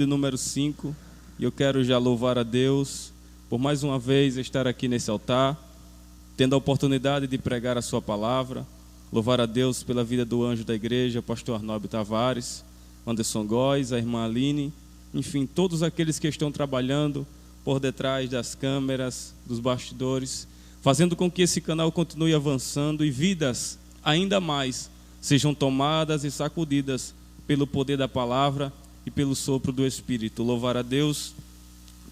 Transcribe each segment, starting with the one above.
de número 5, e eu quero já louvar a Deus por mais uma vez estar aqui nesse altar, tendo a oportunidade de pregar a sua palavra. Louvar a Deus pela vida do anjo da igreja, pastor Arnóbio Tavares, Anderson Góes, a irmã Aline, enfim, todos aqueles que estão trabalhando por detrás das câmeras, dos bastidores, fazendo com que esse canal continue avançando e vidas ainda mais sejam tomadas e sacudidas pelo poder da palavra e pelo sopro do Espírito. Louvar a Deus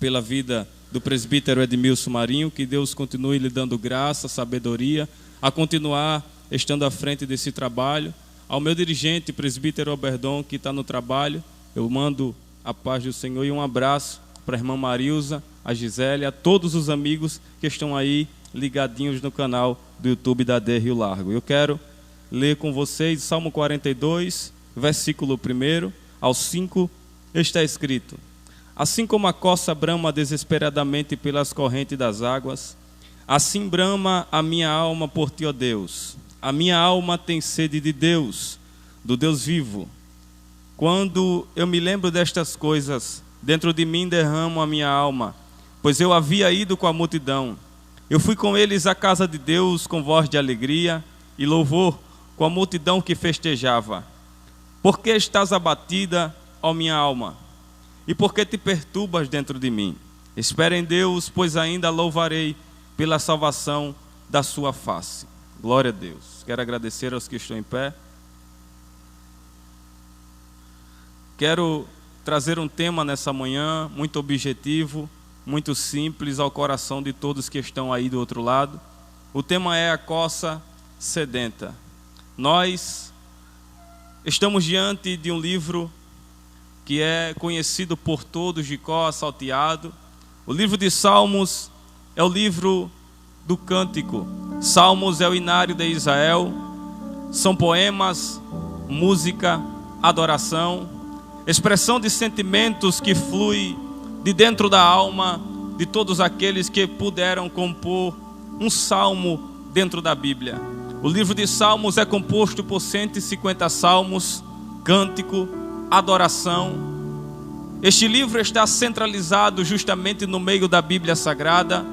pela vida do presbítero Edmilson Marinho, que Deus continue lhe dando graça, sabedoria, a continuar estando à frente desse trabalho. Ao meu dirigente, presbítero Oberdon, que está no trabalho, eu mando a paz do Senhor e um abraço para a irmã Marilza, a Gisele, a todos os amigos que estão aí ligadinhos no canal do YouTube da AD Rio Largo. Eu quero ler com vocês Salmo 42, versículo 1 ao 5, está escrito: assim como a corça brama desesperadamente pelas correntes das águas, assim brama a minha alma por ti, ó Deus. A minha alma tem sede de Deus, do Deus vivo. Quando eu me lembro destas coisas, dentro de mim derramo a minha alma, pois eu havia ido com a multidão. Eu fui com eles à casa de Deus com voz de alegria e louvor, com a multidão que festejava. Por que estás abatida, ó minha alma? E por que te perturbas dentro de mim? Espera em Deus, pois ainda louvarei pela salvação da sua face. Glória a Deus. Quero agradecer aos que estão em pé. Quero trazer um tema nessa manhã muito objetivo, muito simples ao coração de todos que estão aí do outro lado. O tema é a corça sedenta. Nós estamos diante de um livro que é conhecido por todos, Jicó Salteado. O livro de Salmos é o livro do cântico. Salmos é o inário de Israel. São poemas, música, adoração, expressão de sentimentos que flui de dentro da alma de todos aqueles que puderam compor um salmo dentro da Bíblia. O livro de Salmos é composto por 150 salmos, cântico, adoração. Este livro está centralizado justamente no meio da Bíblia Sagrada.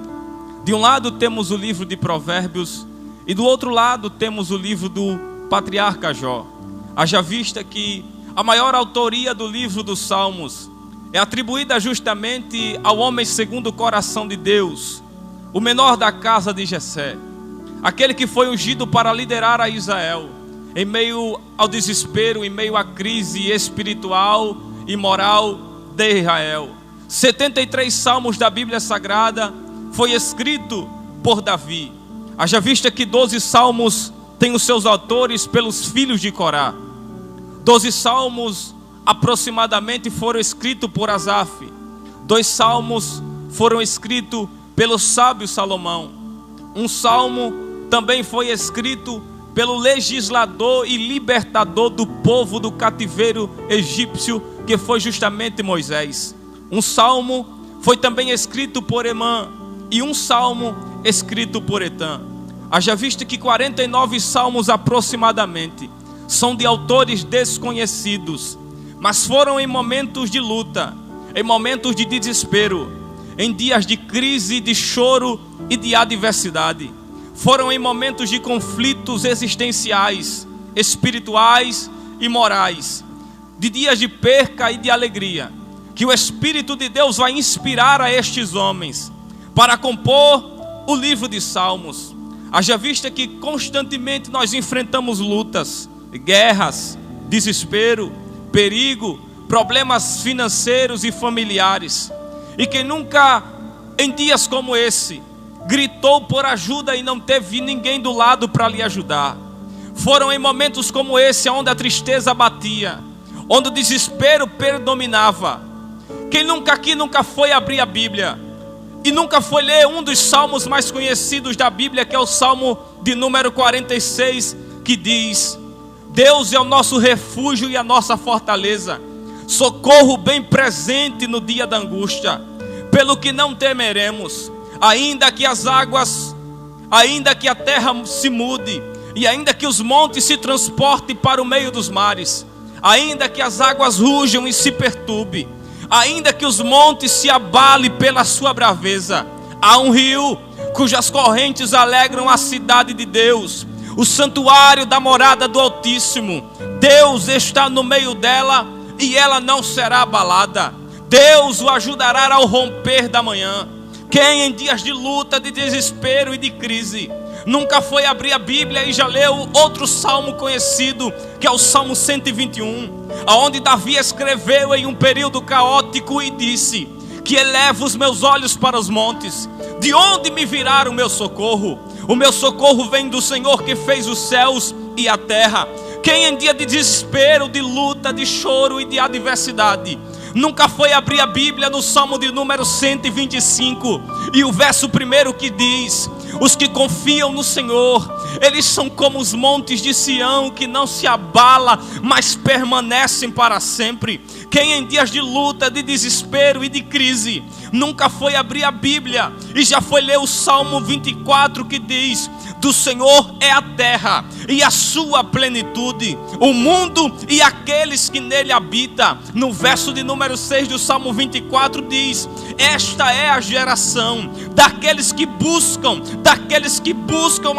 De um lado temos o livro de Provérbios e do outro lado temos o livro do patriarca Jó. Haja vista que a maior autoria do livro dos Salmos é atribuída justamente ao homem segundo o coração de Deus, o menor da casa de Jessé, aquele que foi ungido para liderar a Israel em meio ao desespero, em meio à crise espiritual e moral de Israel. 73 salmos da Bíblia Sagrada foi escrito por Davi. Haja vista que 12 salmos têm os seus autores pelos filhos de Corá. 12 salmos aproximadamente foram escritos por Asaf. 2 salmos foram escritos pelo sábio Salomão. Um salmo também foi escrito pelo legislador e libertador do povo do cativeiro egípcio, que foi justamente Moisés. Um salmo foi também escrito por Emã e um salmo escrito por Etã. Haja vista que 49 salmos aproximadamente são de autores desconhecidos, mas foram em momentos de luta, em momentos de desespero, em dias de crise, de choro e de adversidade. Foram em momentos de conflitos existenciais, espirituais e morais, de dias de perca e de alegria, que o Espírito de Deus vai inspirar a estes homens para compor o livro de Salmos. Haja vista que constantemente nós enfrentamos lutas, guerras, desespero, perigo, problemas financeiros e familiares. E quem nunca, em dias como esse, gritou por ajuda e não teve ninguém do lado para lhe ajudar? Foram em momentos como esse onde a tristeza batia, onde o desespero predominava. Quem nunca foi abrir a Bíblia e nunca foi ler um dos salmos mais conhecidos da Bíblia, que é o Salmo de número 46, que diz: Deus é o nosso refúgio e a nossa fortaleza, socorro bem presente no dia da angústia. Pelo que não temeremos, ainda que as águas, ainda que a terra se mude, e ainda que os montes se transportem para o meio dos mares, ainda que as águas rujam e se perturbem, Ainda que os montes se abalem pela sua braveza, há um rio cujas correntes alegram a cidade de Deus, o santuário da morada do Altíssimo. Deus está no meio dela e ela não será abalada. Deus o ajudará ao romper da manhã. Quem em dias de luta, de desespero e de crise nunca foi abrir a Bíblia e já leu outro salmo conhecido, que é o Salmo 121, onde Davi escreveu em um período caótico e disse que elevo os meus olhos para os montes, de onde me virá o meu socorro? O meu socorro vem do Senhor que fez os céus e a terra. Quem em dia de desespero, de luta, de choro e de adversidade nunca foi abrir a Bíblia no Salmo de número 125 e o verso 1 que diz: os que confiam no Senhor, eles são como os montes de Sião, que não se abala, mas permanecem para sempre. Quem em dias de luta, de desespero e de crise nunca foi abrir a Bíblia e já foi ler o Salmo 24 que diz: do Senhor é a terra e a sua plenitude, o mundo e aqueles que nele habitam. No verso de número 6 do Salmo 24 diz: esta é a geração daqueles que buscam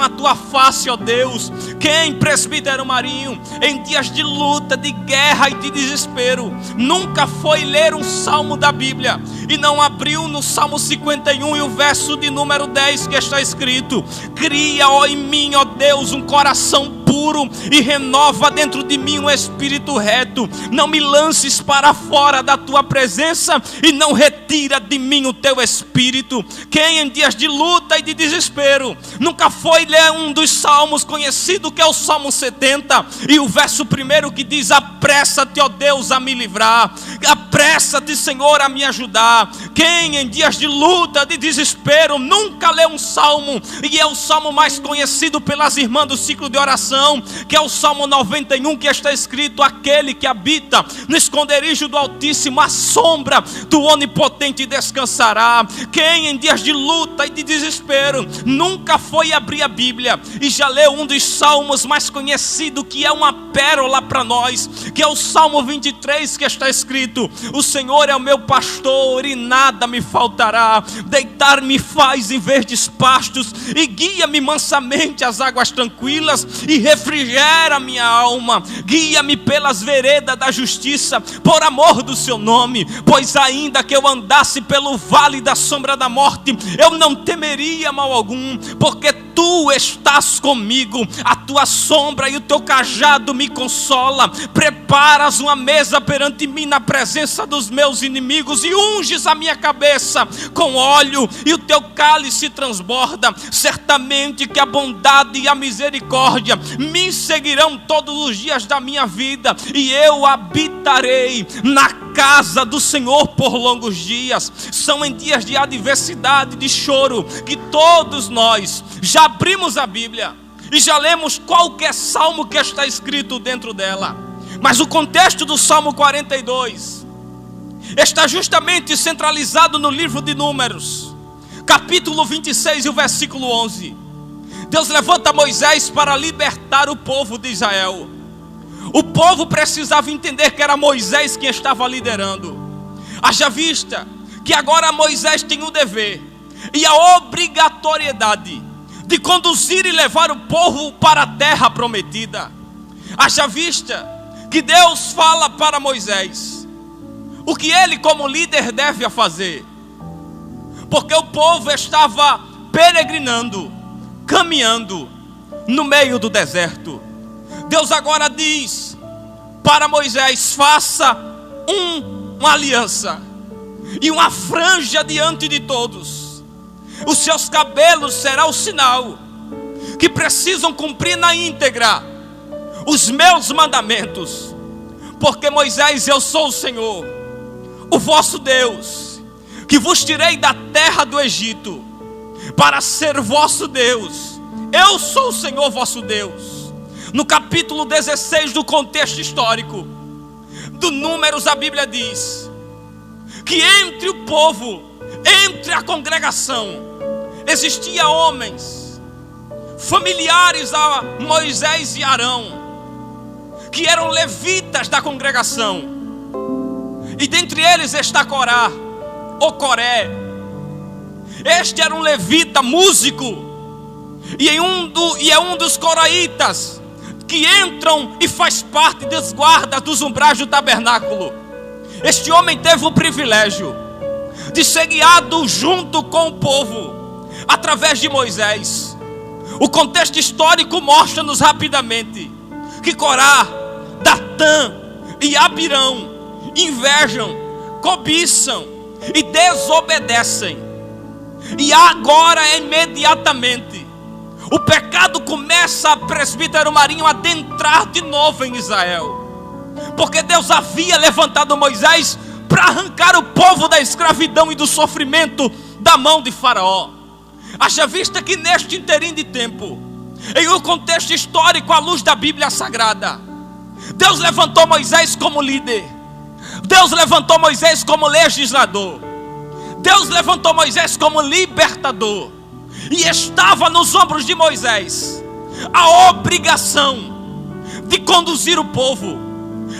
a tua face, ó Deus. Quem, presbítero Marinho, em dias de luta, de guerra e de desespero, nunca foi ler um salmo da Bíblia e não abriu no Salmo 51 e o verso de número 10 que está escrito: cria, ó, em mim, ó Deus, um coração puro e renova dentro de mim um espírito reto. Não me lances para fora da tua presença e não retira de mim o teu espírito. Quem em dias de luta e de desespero nunca foi ler um dos salmos conhecido, que é o Salmo 70 e o verso 1 que diz: apressa-te, ó Deus, a me livrar, apressa-te, Senhor, a me ajudar. Quem em dias de luta, de desespero nunca leu um salmo, e é o salmo mais conhecido pelas irmãs do ciclo de oração, que é o Salmo 91, que está escrito: aquele que habita no esconderijo do Altíssimo, a sombra do Onipotente descansará. Quem em dias de luta e de desespero nunca foi abrir a Bíblia e já leu um dos salmos mais conhecidos, que é uma pérola para nós, que é o Salmo 23, que está escrito: o Senhor é o meu pastor e nada me faltará, deitar-me faz em verdes pastos e guia-me mansamente às águas tranquilas e refrigera minha alma. Guia-me pelas veredas da justiça por amor do seu nome, pois ainda que eu andasse pelo vale da sombra da morte, eu não temeria mal algum, porque tu estás comigo, a tua sombra e o teu cajado me consola. Preparas uma mesa perante mim na presença dos meus inimigos e unges a minha cabeça com óleo e o teu cálice transborda. Certamente que a bondade e a misericórdia me seguirão todos os dias da minha vida e eu habitarei na casa do Senhor por longos dias. São em dias de adversidade, de choro, que todos nós já abrimos a Bíblia e já lemos qualquer salmo que está escrito dentro dela. Mas o contexto do Salmo 42 está justamente centralizado no livro de Números, capítulo 26 e o versículo 11. Deus levanta Moisés para libertar o povo de Israel. O povo precisava entender que era Moisés quem estava liderando. Haja vista que agora Moisés tem o dever e a obrigatoriedade de conduzir e levar o povo para a terra prometida. Haja vista que Deus fala para Moisés o que ele como líder deve fazer, porque o povo estava peregrinando, caminhando no meio do deserto. Deus agora diz para Moisés: faça uma aliança e uma franja diante de todos. Os seus cabelos será o sinal que precisam cumprir na íntegra os meus mandamentos. Porque Moisés, eu sou o Senhor, o vosso Deus, que vos tirei da terra do Egito para ser vosso Deus. Eu sou o Senhor vosso Deus. No capítulo 16 do contexto histórico do Números, a Bíblia diz que entre o povo, entre a congregação, existia homens familiares a Moisés e Arão, que eram levitas da congregação. E dentre eles está Corá, ou Coré. Este era um levita, músico, e é um dos coraitas que entram e faz parte das guardas dos umbrais do tabernáculo. Este homem teve o privilégio de ser guiado junto com o povo através de Moisés. O contexto histórico mostra-nos rapidamente que Corá, Datã e Abirão invejam, cobiçam e desobedecem. E agora, imediatamente, o pecado começa, presbítero Marinho, a adentrar de novo em Israel. Porque Deus havia levantado Moisés para arrancar o povo da escravidão e do sofrimento da mão de Faraó. Haja vista que neste interim de tempo, em um contexto histórico à luz da Bíblia Sagrada, Deus levantou Moisés como líder. Deus levantou Moisés como legislador. Deus levantou Moisés como libertador. E estava nos ombros de Moisés a obrigação de conduzir o povo.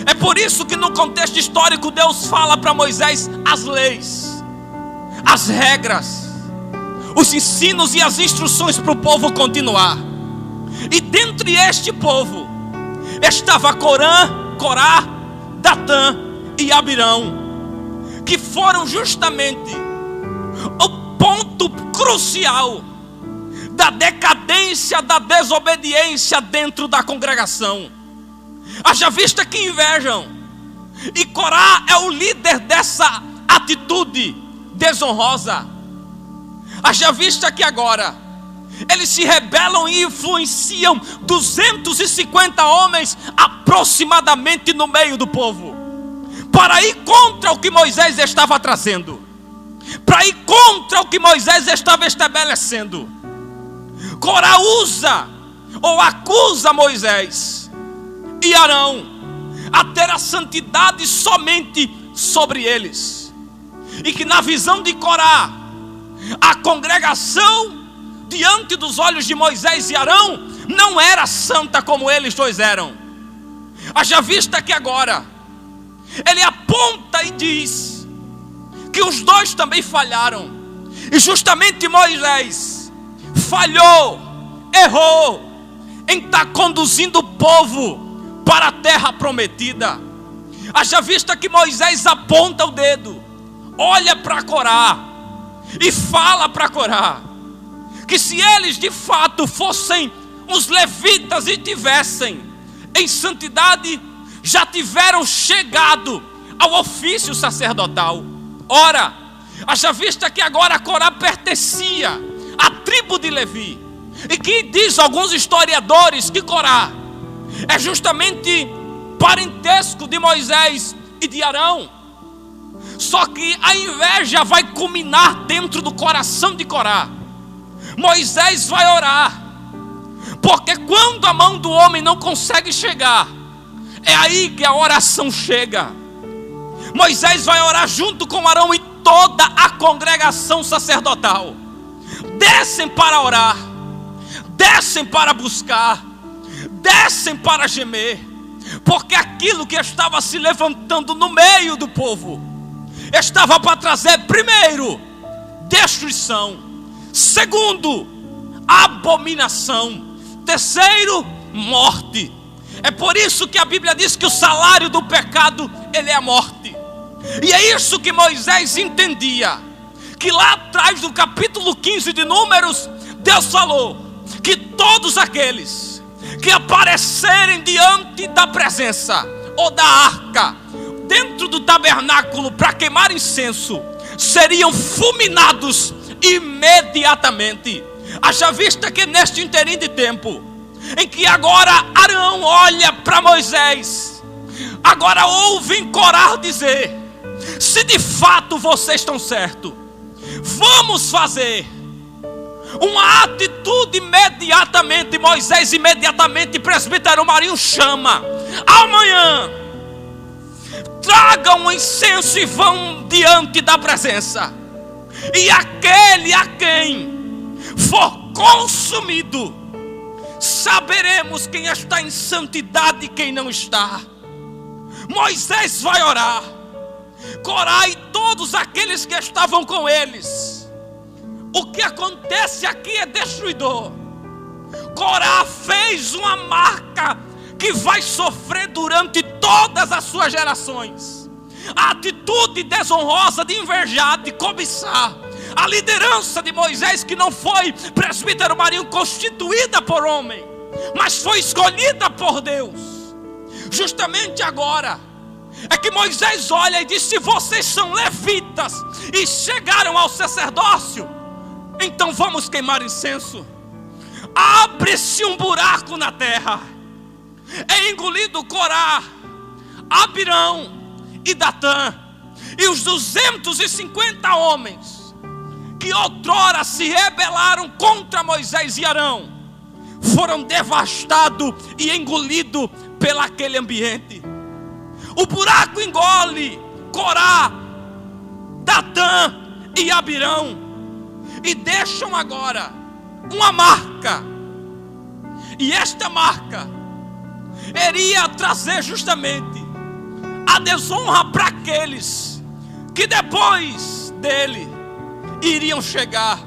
É por isso que no contexto histórico Deus fala para Moisés as leis, as regras, os ensinos e as instruções para o povo continuar. E dentre este povo estava Corá, Datã e Abirão, que foram justamente o ponto crucial da decadência, da desobediência dentro da congregação. Haja vista que invejam, e Corá é o líder dessa atitude desonrosa. Haja vista que agora eles se rebelam e influenciam 250 homens aproximadamente no meio do povo, para ir contra o que Moisés estava trazendo, para ir contra o que Moisés estava estabelecendo. Corá usa ou acusa Moisés e Arão a ter a santidade somente sobre eles, e que na visão de Corá, a congregação diante dos olhos de Moisés e Arão não era santa como eles dois eram. Haja vista que agora ele aponta e diz que os dois também falharam, e justamente Moisés falhou, errou em estar conduzindo o povo para a terra prometida. Haja vista que Moisés aponta o dedo, olha para Corá e fala para Corá que se eles de fato fossem os levitas e tivessem em santidade, já tiveram chegado ao ofício sacerdotal. Ora, haja vista que agora Corá pertencia à tribo de Levi, e que diz alguns historiadores que Corá é justamente parentesco de Moisés e de Arão. Só que a inveja vai culminar dentro do coração de Corá. Moisés vai orar, porque quando a mão do homem não consegue chegar, é aí que a oração chega. Moisés vai orar junto com Arão e toda a congregação sacerdotal. Descem para orar, descem para buscar, descem para gemer, porque aquilo que estava se levantando no meio do povo estava para trazer, primeiro, destruição; segundo, abominação; terceiro, morte. É por isso que a Bíblia diz que o salário do pecado, ele é a morte. E é isso que Moisés entendia, que lá atrás do capítulo 15 de Números, Deus falou que todos aqueles que aparecerem diante da presença ou da arca, dentro do tabernáculo, para queimar incenso, seriam fulminados imediatamente. Haja vista que neste interim de tempo, em que agora Arão olha para Moisés, agora ouvem Corá dizer: se de fato vocês estão certos, vamos fazer uma atitude imediatamente. Moisés imediatamente, presbítero Marinho, chama: amanhã tragam um incenso e vão diante da presença, e aquele a quem for consumido, saberemos quem está em santidade e quem não está. Moisés vai orar, Corá e todos aqueles que estavam com eles. O que acontece aqui é destruidor. Corá fez uma marca que vai sofrer durante todas as suas gerações. A atitude desonrosa de invejar, de cobiçar. A liderança de Moisés, que não foi, presbítero Marinho, constituída por homem, mas foi escolhida por Deus. Justamente agora é que Moisés olha e diz: se vocês são levitas e chegaram ao sacerdócio, então vamos queimar incenso. Abre-se um buraco na terra. É engolido Corá, Abirão e Datã, e os 250 homens que outrora se rebelaram contra Moisés e Arão foram devastados e engolidos pelo aquele ambiente. O buraco engole Corá, Datã e Abirão, e deixam agora uma marca. E esta marca iria trazer justamente a desonra para aqueles que depois dele iriam chegar.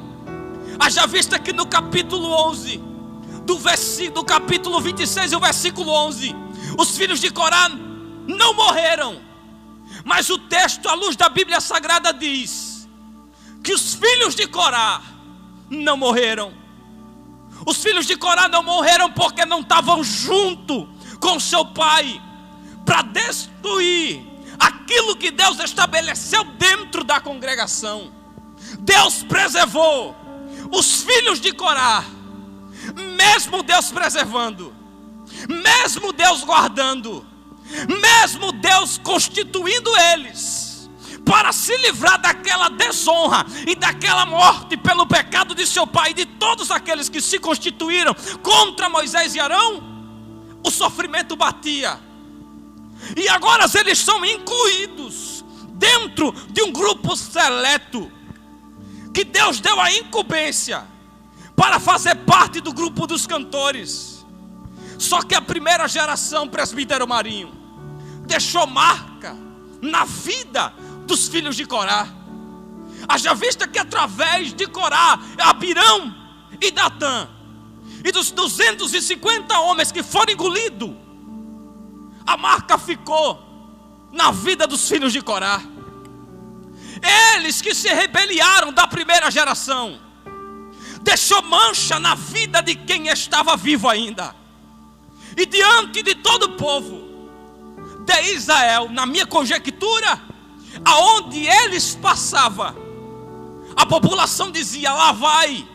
Haja vista que no capítulo 11, do capítulo 26 e o versículo 11, os filhos de Corá não morreram, mas o texto, à luz da Bíblia Sagrada, diz que os filhos de Corá não morreram. Os filhos de Corá não morreram porque não estavam junto com seu pai para destruir aquilo que Deus estabeleceu dentro da congregação. Deus preservou os filhos de Corá, mesmo Deus preservando, mesmo Deus guardando, mesmo Deus constituindo eles para se livrar daquela desonra e daquela morte pelo pecado de seu pai e de todos aqueles que se constituíram contra Moisés e Arão. O sofrimento batia, e agora eles são incluídos dentro de um grupo seleto que Deus deu a incumbência para fazer parte do grupo dos cantores. Só que a primeira geração, presbítero Marinho, deixou marca na vida dos filhos de Corá. Haja vista que através de Corá, Abirão e Datã, e dos 250 homens que foram engolidos, a marca ficou na vida dos filhos de Corá. Eles que se rebeliaram da primeira geração, deixou mancha na vida de quem estava vivo ainda. E diante de todo o povo de Israel, na minha conjectura, aonde eles passavam, a população dizia: lá vai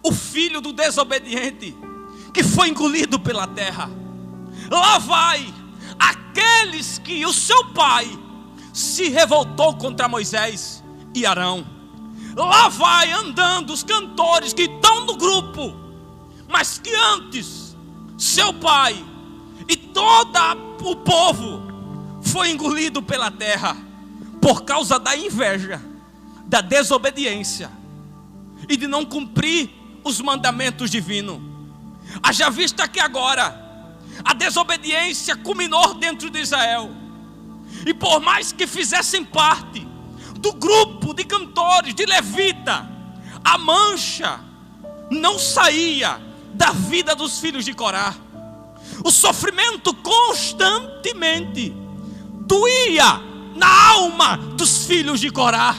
o filho do desobediente, que foi engolido pela terra. Lá vai aqueles que o seu pai se revoltou contra Moisés e Arão. Lá vai andando os cantores que estão no grupo, mas que antes seu pai e todo o povo foi engolido pela terra por causa da inveja, da desobediência e de não cumprir os mandamentos divinos. Haja vista que agora a desobediência culminou dentro de Israel, e por mais que fizessem parte do grupo de cantores, de levita, a mancha não saía da vida dos filhos de Corá. O sofrimento constantemente doía na alma dos filhos de Corá.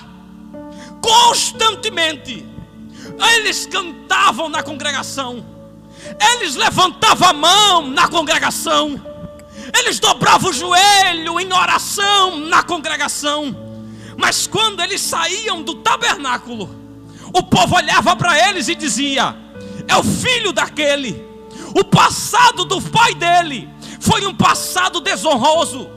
Constantemente eles cantavam na congregação, eles levantavam a mão na congregação, eles dobravam o joelho em oração na congregação. Mas quando eles saíam do tabernáculo, o povo olhava para eles e dizia: é o filho daquele. O passado do pai dele foi um passado desonroso,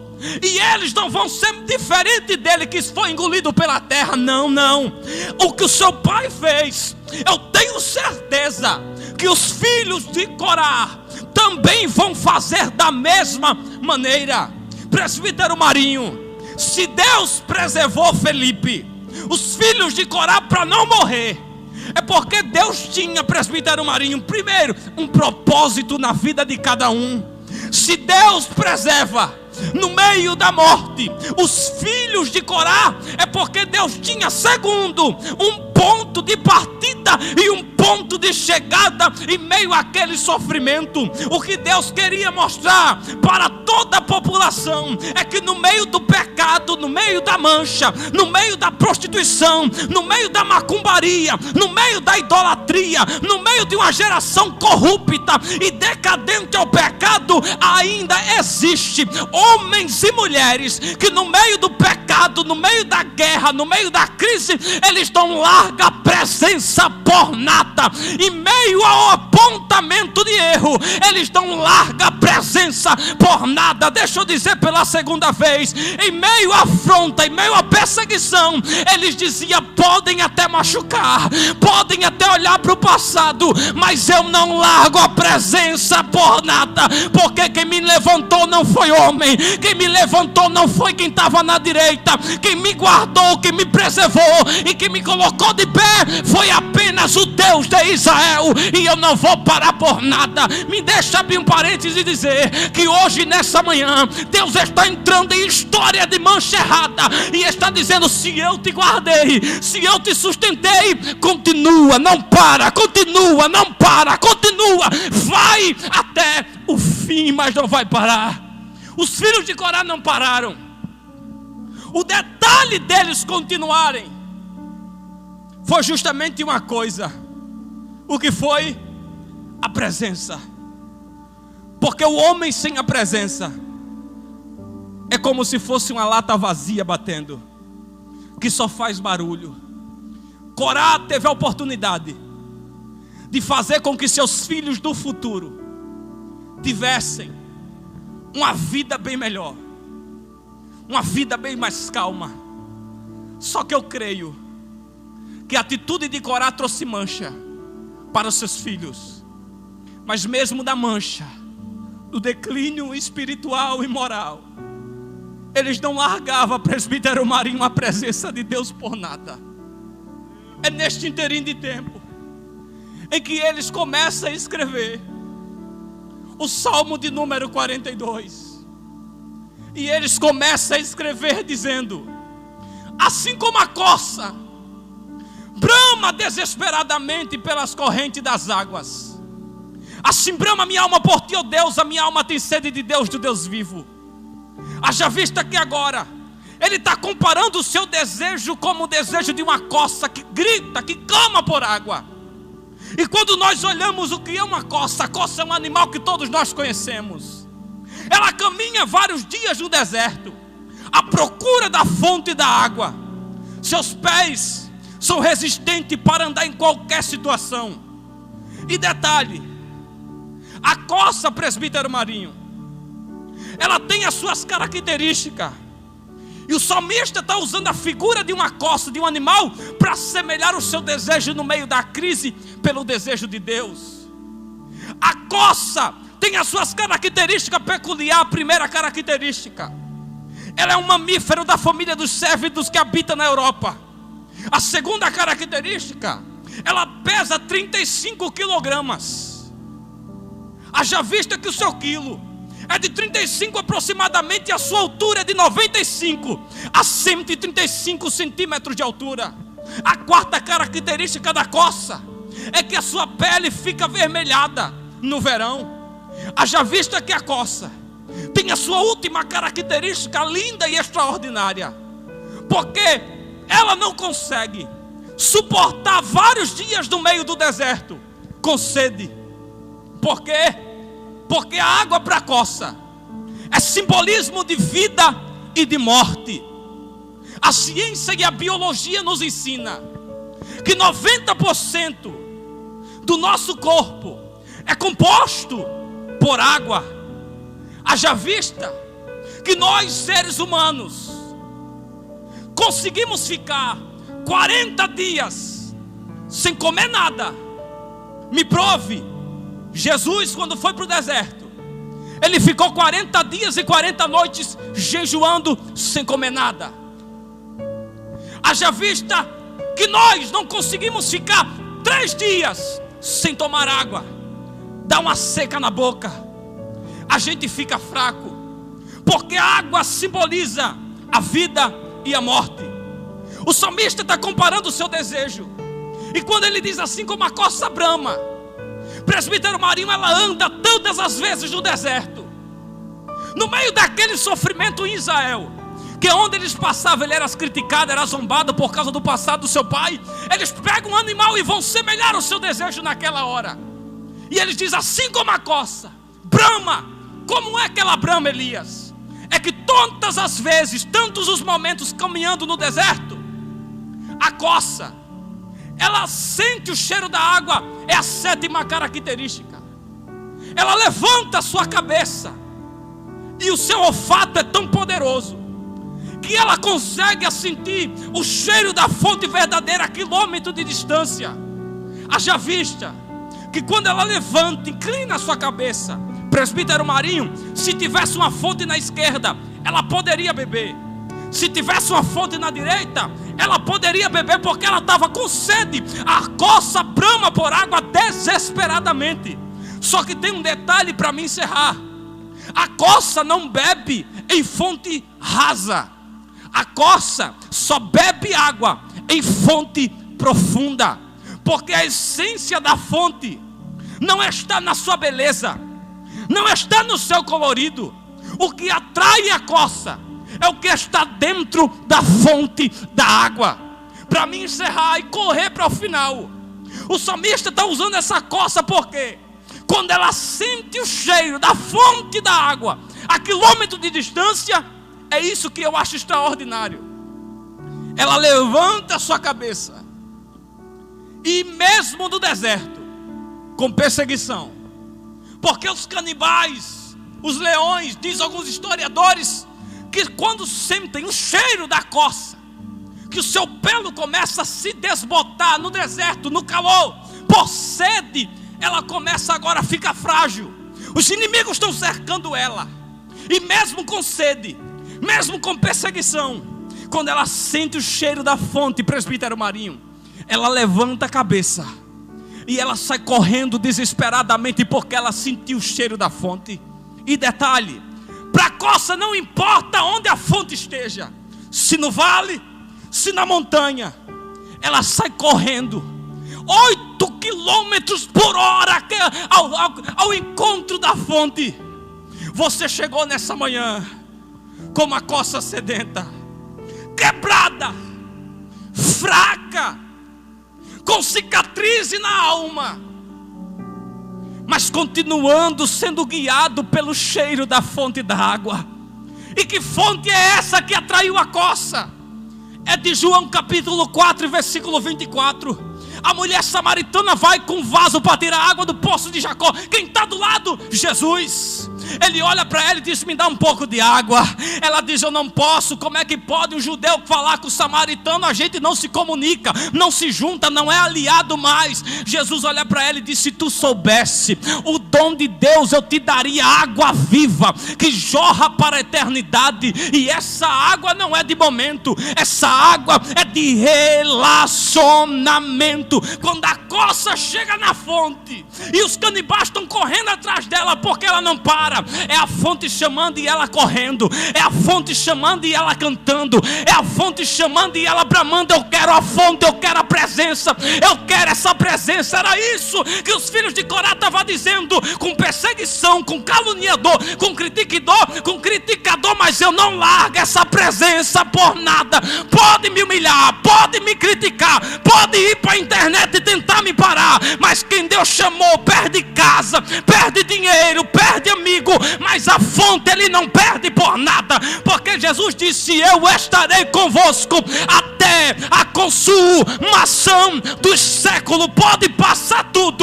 e eles não vão ser diferente dele que foi engolido pela terra. Não, não. O que o seu pai fez, eu tenho certeza que os filhos de Corá também vão fazer da mesma maneira. Presbítero Marinho, se Deus preservou Felipe, os filhos de Corá, para não morrer, é porque Deus tinha, presbítero Marinho, primeiro, um propósito na vida de cada um. Se Deus preserva no meio da morte. Os filhos de Corá é porque Deus tinha, segundo, um ponto de partida e um ponto de chegada em meio àquele sofrimento. O que Deus queria mostrar para toda a população é que no meio do pecado, no meio da mancha, no meio da prostituição, no meio da macumbaria, no meio da idolatria, no meio de uma geração corrupta e decadente ao pecado, ainda existe homens e mulheres que no meio do pecado, no meio da guerra, no meio da crise, eles dão larga presença por nada. Em meio ao apontamento de erro, eles dão larga presença por nada. Deixa eu dizer pela segunda vez, em meio à afronta, em meio à perseguição, eles diziam: podem até machucar, podem até olhar para o passado, mas eu não largo a presença por nada, porque quem me levantou não foi homem, quem me levantou não foi quem estava na direita, quem me guardou, quem me preservou e quem me colocou de pé foi apenas o Deus de Israel, e eu não vou parar por nada. Me deixa abrir um parênteses e dizer que hoje, nessa manhã, Deus está entrando em história de mancha errada e está dizendo: se eu te guardei, se eu te sustentei, continua, não para, continua, não para, continua, vai até o fim, mas não vai parar. Os filhos de Corá não pararam. O detalhe deles continuarem foi justamente uma coisa. O que foi? A presença. Porque o homem sem a presença é como se fosse uma lata vazia batendo, que só faz barulho. Corá teve a oportunidade de fazer com que seus filhos do futuro tivessem uma vida bem melhor, uma vida bem mais calma. Só que eu creio que a atitude de Corá trouxe mancha para os seus filhos. Mas mesmo da mancha, do declínio espiritual e moral, eles não largavam, presbítero Marinho, a presença de Deus por nada. É neste inteirinho de tempo em que eles começam a escrever o Salmo de número 42. E eles começam a escrever dizendo: assim como a corça brama desesperadamente pelas correntes das águas, assim brama minha alma por ti, ó Deus. A minha alma tem sede de Deus, do Deus vivo. Haja vista que agora ele está comparando o seu desejo como o desejo de uma corça que grita, que clama por água. E quando nós olhamos o que é uma corça, a corça é um animal que todos nós conhecemos. Ela caminha vários dias no deserto à procura da fonte da água. Seus pés são resistentes para andar em qualquer situação. E detalhe, a corça, presbítero Marinho, ela tem as suas características. E o salmista está usando a figura de uma corça, de um animal, para assemelhar o seu desejo no meio da crise pelo desejo de Deus. A corça tem as suas características peculiares. A primeira característica, ela é um mamífero da família dos cérvidos que habita na Europa. A segunda característica, ela pesa 35 quilogramas. Haja vista que o seu quilo é de 35 aproximadamente, e a sua altura é de 95 a 135 centímetros de altura. A quarta característica da corça é que a sua pele fica avermelhada no verão. Haja vista que a corça tem a sua última característica linda e extraordinária, porque ela não consegue suportar vários dias no meio do deserto com sede. Por quê? Porque a água para a corça é simbolismo de vida e de morte. A ciência e a biologia nos ensina que 90% do nosso corpo é composto por água. Haja vista que nós, seres humanos, conseguimos ficar 40 dias sem comer nada. Me prove. Jesus, quando foi para o deserto, ele ficou 40 dias e 40 noites jejuando sem comer nada. Haja vista que nós não conseguimos ficar 3 dias sem tomar água. Dá uma seca na boca, a gente fica fraco. porque a água simboliza a vida e a morte. O salmista está comparando o seu desejo, e quando ele diz assim como a corça brama, presbítero Marinho, ela anda tantas as vezes no deserto, no meio daquele sofrimento em Israel, que onde eles passavam ele era criticado, era zombado por causa do passado do seu pai. Eles pegam um animal e vão semelhar o seu desejo naquela hora, e eles dizem assim como a corça brama. Como é que ela brama, Elias? É que todas as vezes, tantos os momentos caminhando no deserto, a corça, ela sente o cheiro da água. É a 7ª característica. Ela levanta a sua cabeça, e o seu olfato é tão poderoso que ela consegue sentir o cheiro da fonte verdadeira a quilômetro de distância. Haja vista que quando ela levanta, inclina a sua cabeça, presbítero Marinho, se tivesse uma fonte na esquerda, ela poderia beber. Se tivesse uma fonte na direita, ela poderia beber, porque ela estava com sede. A corça brama por água desesperadamente. Só que tem um detalhe para me encerrar: a corça não bebe em fonte rasa. A corça só bebe água em fonte profunda, porque a essência da fonte não está na sua beleza, não está no seu colorido. O que atrai a corça é o que está dentro da fonte da água. Para me encerrar e correr para o final, o salmista está usando essa corça porque quando ela sente o cheiro da fonte da água a quilômetro de distância, é isso que eu acho extraordinário. Ela levanta a sua cabeça, e mesmo no deserto, com perseguição, porque os canibais, os leões, diz alguns historiadores, que quando sentem o cheiro da corça, que o seu pelo começa a se desbotar no deserto, no calor, por sede, ela começa agora a ficar frágil. Os inimigos estão cercando ela, e mesmo com sede, mesmo com perseguição, quando ela sente o cheiro da fonte, presbítero Marinho, ela levanta a cabeça e ela sai correndo desesperadamente, porque ela sentiu o cheiro da fonte. E detalhe, para a corça não importa onde a fonte esteja, se no vale, se na montanha, ela sai correndo 8 quilômetros por hora ao encontro da fonte. Você chegou nessa manhã como a corça sedenta, quebrada, fraca, com cicatriz na alma, mas continuando sendo guiado pelo cheiro da fonte da água. E que fonte é essa que atraiu a corça? É de João capítulo 4, versículo 24. A mulher samaritana vai com um vaso para tirar água do poço de Jacó. Quem está do lado? Jesus. Ele olha para ela e diz: me dá um pouco de água. Ela diz: eu não posso. Como é que pode um judeu falar com o samaritano? A gente não se comunica, não se junta, não é aliado mais. Jesus olha para ela e diz: se tu soubesse o dom de Deus, eu te daria água viva, que jorra para a eternidade. E essa água não é de momento, essa água é de relacionamento. Quando a corça chega na fonte e os canibais estão correndo atrás dela, porque ela não para. É a fonte chamando e ela correndo, é a fonte chamando e ela cantando, é a fonte chamando e ela bramando: eu quero a fonte, eu quero a presença, eu quero essa presença. Era isso que os filhos de Corá estavam dizendo, com perseguição, com caluniador, com criticador, mas eu não largo essa presença por nada. Pode me humilhar, pode me criticar, pode ir para a internet e tentar me parar, mas quem Deus chamou perde casa, perde dinheiro, perde amigo, mas a fonte ele não perde por nada, porque Jesus disse: eu estarei convosco até a consumação dos séculos. Pode passar tudo,